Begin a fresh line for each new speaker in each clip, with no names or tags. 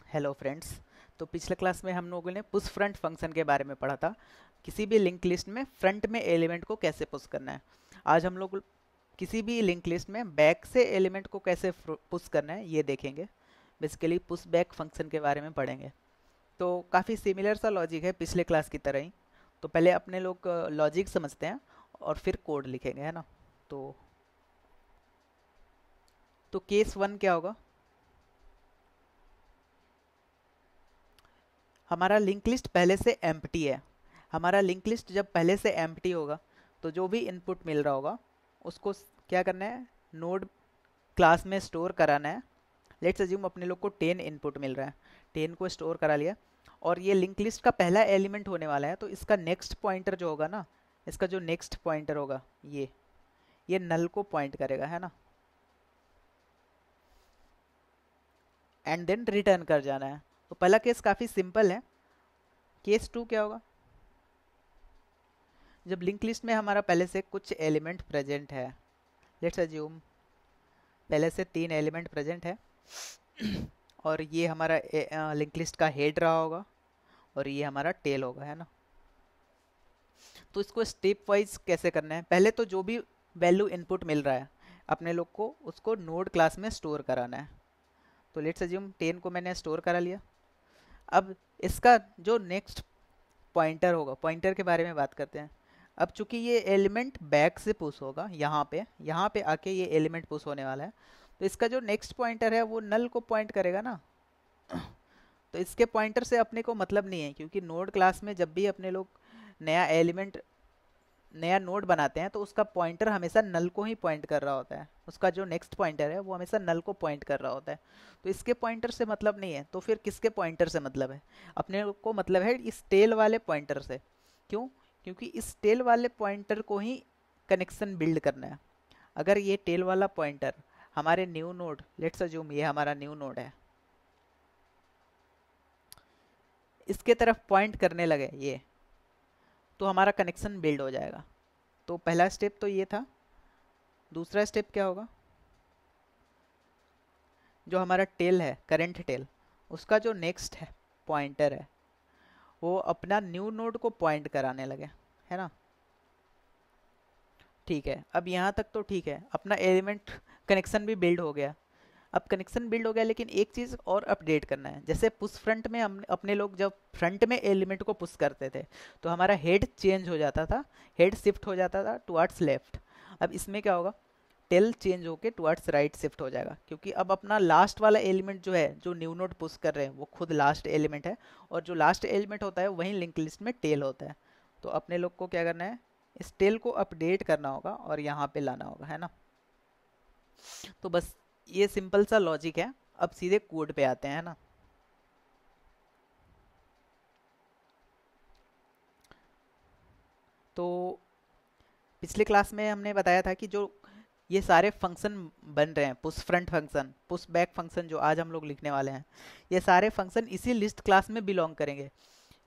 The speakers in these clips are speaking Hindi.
Hello friends. तो पिछले क्लास में हम लोगों ने पुश फ्रंट फंक्शन के बारे में पढ़ा था। किसी भी लिंक लिस्ट में फ्रंट में एलिमेंट को कैसे पुश करना है। आज हम लोग किसी भी लिंक लिस्ट में बैक से एलिमेंट को कैसे पुश करना है ये देखेंगे। बेसिकली पुश बैक फंक्शन के बारे में पढ़ेंगे। तो काफ़ी सिमिलर सा लॉजिक है पिछले क्लास की तरह ही। तो पहले अपने लोग लॉजिक समझते हैं और फिर कोड लिखेंगे, है ना। तो केस वन क्या होगा। हमारा लिंक लिस्ट पहले से एम्प्टी है। हमारा लिंक लिस्ट जब पहले से एम्प्टी होगा तो जो भी इनपुट मिल रहा होगा उसको क्या करना है, नोड क्लास में स्टोर कराना है। लेट्स अज्यूम अपने लोग को 10 इनपुट मिल रहा है, 10 को स्टोर करा लिया और ये लिंक लिस्ट का पहला एलिमेंट होने वाला है। तो इसका नेक्स्ट पॉइंटर जो होगा ना, इसका जो नेक्स्ट पॉइंटर होगा ये नल को पॉइंट करेगा, है ना। एंड देन रिटर्न कर जाना है। तो पहला केस काफ़ी सिंपल है। केस टू क्या होगा, जब लिंक लिस्ट में हमारा पहले से कुछ एलिमेंट प्रेजेंट है। लेट्स अज्यूम पहले से 3 एलिमेंट प्रेजेंट है और ये हमारा लिंक लिस्ट का हेड रहा होगा और ये हमारा टेल होगा, है ना। तो इसको स्टेप वाइज कैसे करना है, पहले तो जो भी वैल्यू इनपुट मिल रहा है अपने लोग को उसको नोड क्लास में स्टोर कराना है। तो लेट्स अज्यूम 10 को मैंने स्टोर करा लिया। अब इसका जो नेक्स्ट पॉइंटर होगा, पॉइंटर के बारे में बात करते हैं। अब चूंकि ये एलिमेंट बैक से पुश होगा, यहाँ पे आके ये एलिमेंट पुश होने वाला है। तो इसका जो नेक्स्ट पॉइंटर है वो नल को पॉइंट करेगा ना। तो इसके पॉइंटर से अपने को मतलब नहीं है, क्योंकि नोड क्लास में जब भी अपने लोग नया एलिमेंट नया नोड बनाते हैं तो उसका पॉइंटर हमेशा नल को ही पॉइंट कर रहा होता है। उसका जो नेक्स्ट पॉइंटर है वो हमेशा नल को पॉइंट कर रहा होता है। तो इसके पॉइंटर से मतलब नहीं है, तो फिर किसके पॉइंटर से मतलब है, अपने को मतलब है इस टेल वाले पॉइंटर से। क्यों, क्योंकि इस टेल वाले पॉइंटर को ही कनेक्शन बिल्ड करना है। अगर ये टेल वाला पॉइंटर हमारे न्यू नोड, लेट्स अज्यूम ये हमारा न्यू नोड है, इसके तरफ पॉइंट करने लगे ये, तो हमारा कनेक्शन बिल्ड हो जाएगा। तो पहला स्टेप तो ये था। दूसरा स्टेप क्या होगा, जो हमारा टेल है, करंट टेल, उसका जो नेक्स्ट है पॉइंटर है वो अपना न्यू नोड को पॉइंट कराने लगे, है ना। ठीक है, अब यहाँ तक तो ठीक है, अपना एलिमेंट कनेक्शन भी बिल्ड हो गया। अब कनेक्शन बिल्ड हो गया, लेकिन एक चीज़ और अपडेट करना है। जैसे पुश फ्रंट में हम अपने लोग जब फ्रंट में एलिमेंट को पुश करते थे तो हमारा हेड चेंज हो जाता था, हेड शिफ्ट हो जाता था टुवर्ड्स लेफ्ट। अब इसमें क्या होगा, टेल चेंज होके टुवर्ड्स राइट शिफ्ट हो जाएगा, क्योंकि अब अपना लास्ट वाला एलिमेंट जो है, जो न्यू नोड पुश कर रहे हैं, वो खुद लास्ट एलिमेंट है। और जो लास्ट एलिमेंट होता है वहीं लिंक लिस्ट में टेल होता है। तो अपने लोग को क्या करना है, इस टेल को अपडेट करना होगा और यहाँ पे लाना होगा, है ना। तो बस ये सिंपल सा लॉजिक है। अब सीधे कोड पे आते हैं ना। तो पिछले क्लास में हमने बताया था कि जो ये सारे फंक्शन बन रहे हैं, push front function, push back function, जो आज हम लोग लिखने वाले हैं, ये सारे फंक्शन इसी लिस्ट क्लास में बिलोंग करेंगे।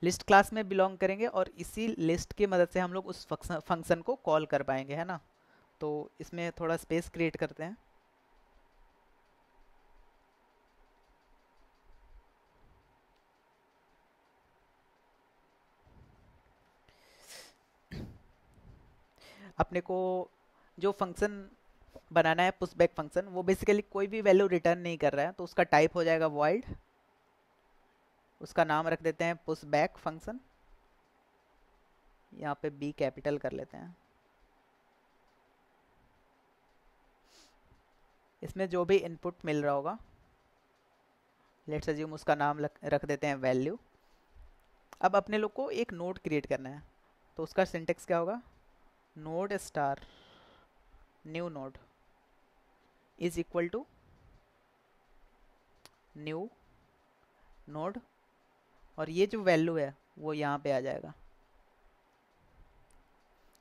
लिस्ट क्लास में बिलोंग करेंगे और इसी लिस्ट की मदद से हम लोग उस फंक्शन को कॉल कर पाएंगे, है ना। तो इसमें थोड़ा स्पेस क्रिएट करते हैं। अपने को जो फंक्शन बनाना है पुश बैक फंक्शन, वो बेसिकली कोई भी वैल्यू रिटर्न नहीं कर रहा है, तो उसका टाइप हो जाएगा वॉइड। उसका नाम रख देते हैं पुश बैक फंक्शन। यहाँ पे बी कैपिटल कर लेते हैं। इसमें जो भी इनपुट मिल रहा होगा, लेट्स अज्यूम उसका नाम रख देते हैं वैल्यू। अब अपने लोग को एक नोड क्रिएट करना है, तो उसका सिंटेक्स क्या होगा, node star new node is equal to new node, और ये जो वैल्यू है वो यहाँ पे आ जाएगा।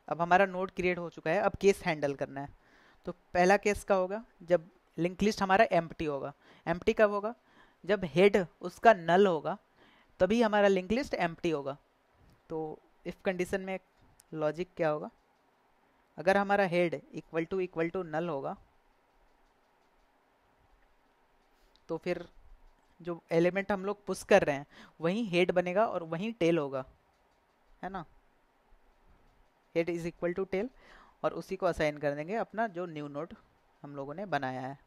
अब हमारा नोड क्रिएट हो चुका है। अब केस हैंडल करना है। तो पहला केस का होगा जब लिंक लिस्ट हमारा एम्प्टी होगा। एम्प्टी कब होगा, जब हेड उसका नल होगा तभी हमारा लिंक लिस्ट एम्प्टी होगा। तो इफ कंडीशन में लॉजिक क्या होगा, अगर हमारा हेड इक्वल टू नल होगा तो फिर जो एलिमेंट हम लोग पुश कर रहे हैं वहीं हेड बनेगा और वहीं टेल होगा, है ना। Head is equal to tail, और उसी को असाइन कर देंगे अपना जो न्यू नोड हम लोगों ने बनाया है।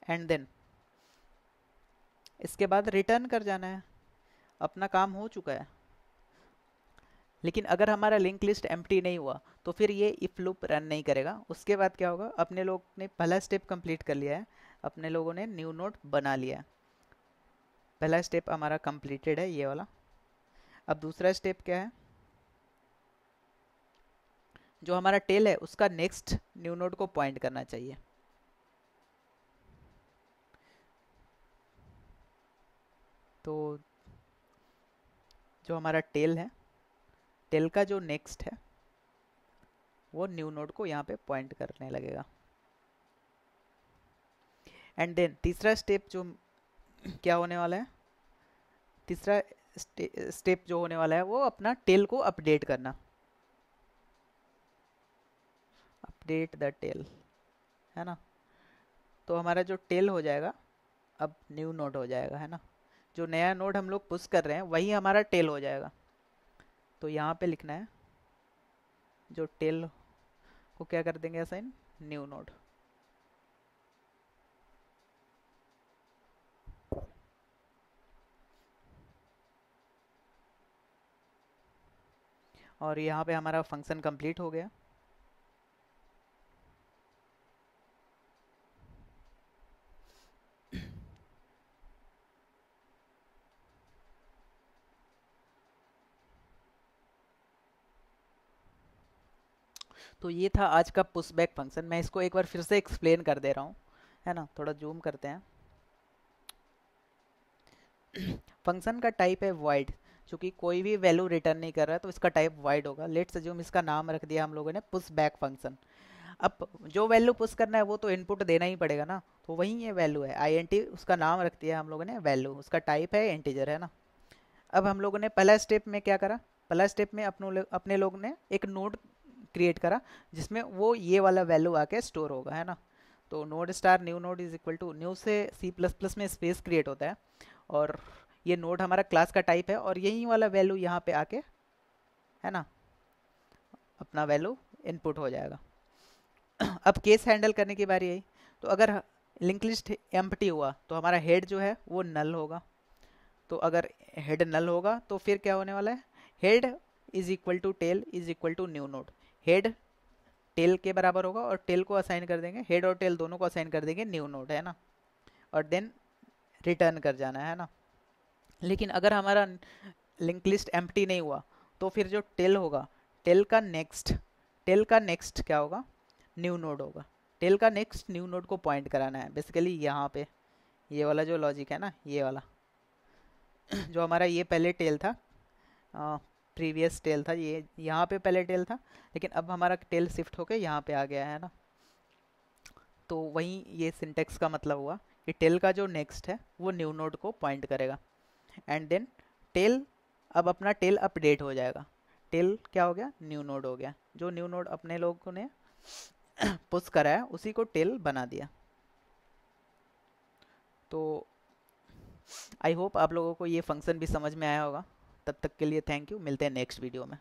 एंड देन इसके बाद रिटर्न कर जाना है, अपना काम हो चुका है। लेकिन अगर हमारा लिंक लिस्ट एम्प्टी नहीं हुआ तो फिर ये इफ लूप रन नहीं करेगा। उसके बाद क्या होगा, अपने लोग ने पहला स्टेप कंप्लीट कर लिया है, अपने लोगों ने न्यू नोड बना लिया है। पहला स्टेप हमारा कंप्लीटेड है ये वाला। अब दूसरा स्टेप क्या है, जो हमारा टेल है उसका नेक्स्ट न्यू नोड को पॉइंट करना चाहिए। तो जो हमारा टेल है, टेल का जो नेक्स्ट है वो न्यू नोड को यहाँ पे पॉइंट करने लगेगा। एंड देन तीसरा स्टेप जो क्या होने वाला है, तीसरा स्टेप जो होने वाला है वो अपना टेल को अपडेट करना, अपडेट द टेल, है ना। तो हमारा जो टेल हो जाएगा अब न्यू नोड हो जाएगा, है ना। जो नया नोड हम लोग पुश कर रहे हैं वही हमारा टेल हो जाएगा। तो यहाँ पे लिखना है जो टेल को क्या कर देंगे असाइन, न्यू नोड। और यहाँ पे हमारा फंक्शन कंप्लीट हो गया। तो ये था आज का पुश बैक फंक्शन। मैं इसको एक बार फिर से एक्सप्लेन कर दे रहा हूँ, है ना। थोड़ा जूम करते हैं। फंक्शन का टाइप है वॉइड, क्योंकि कोई भी वैल्यू रिटर्न नहीं कर रहा है तो इसका टाइप वॉइड होगा। लेट्स अज्यूम इसका नाम रख दिया हम लोगों ने पुश बैक फंक्शन। अब जो वैल्यू पुश करना है वो तो इनपुट देना ही पड़ेगा ना, तो वही ये वैल्यू है INT, उसका नाम रख दिया हम लोगों ने वैल्यू, उसका टाइप है इंटीजर, है ना। अब हम लोगों ने पहला स्टेप में क्या करा, पहला स्टेप में अपने लोग ने एक नोड क्रिएट करा जिसमें वो ये वाला वैल्यू आके स्टोर होगा, है ना। तो node star new node is equal to, new से C++ में स्पेस क्रिएट होता है, और ये नोड हमारा क्लास का टाइप है, और यही वाला वैल्यू यहाँ पे आके, है ना, अपना वैल्यू इनपुट हो जाएगा। अब केस हैंडल करने की बारी आई। तो अगर लिंक लिस्ट एम्प्टी हुआ तो हमारा हेड जो है वो नल होगा। तो अगर हेड नल होगा तो फिर क्या होने वाला है, head is equal to tail is equal to new node. Head tail के बराबर होगा और टेल को असाइन कर देंगे, हेड और टेल दोनों को असाइन कर देंगे न्यू नोड, है ना। और देन रिटर्न कर जाना है ना। लेकिन अगर हमारा लिंक लिस्ट एम्प्टी नहीं हुआ तो फिर जो टेल होगा, टेल का नेक्स्ट, टेल का नेक्स्ट क्या होगा, न्यू नोड होगा। टेल का नेक्स्ट न्यू नोड को पॉइंट कराना है बेसिकली यहाँ पे। ये वाला जो लॉजिक है ना, ये वाला जो हमारा ये पहले टेल था, प्रीवियस टेल था, ये यहाँ पे पहले टेल था, लेकिन अब हमारा टेल शिफ्ट होके यहाँ पे आ गया है ना। तो वही ये सिंटेक्स का मतलब हुआ कि टेल का जो नेक्स्ट है वो न्यू नोड को पॉइंट करेगा। एंड देन टेल, अब अपना टेल अपडेट हो जाएगा। टेल क्या हो गया, न्यू नोड हो गया। जो न्यू नोड अपने लोगों ने पुश करा है उसी को टेल बना दिया। तो आई होप आप लोगों को ये फंक्शन भी समझ में आया होगा। तब तक के लिए थैंक यू, मिलते हैं नेक्स्ट वीडियो में।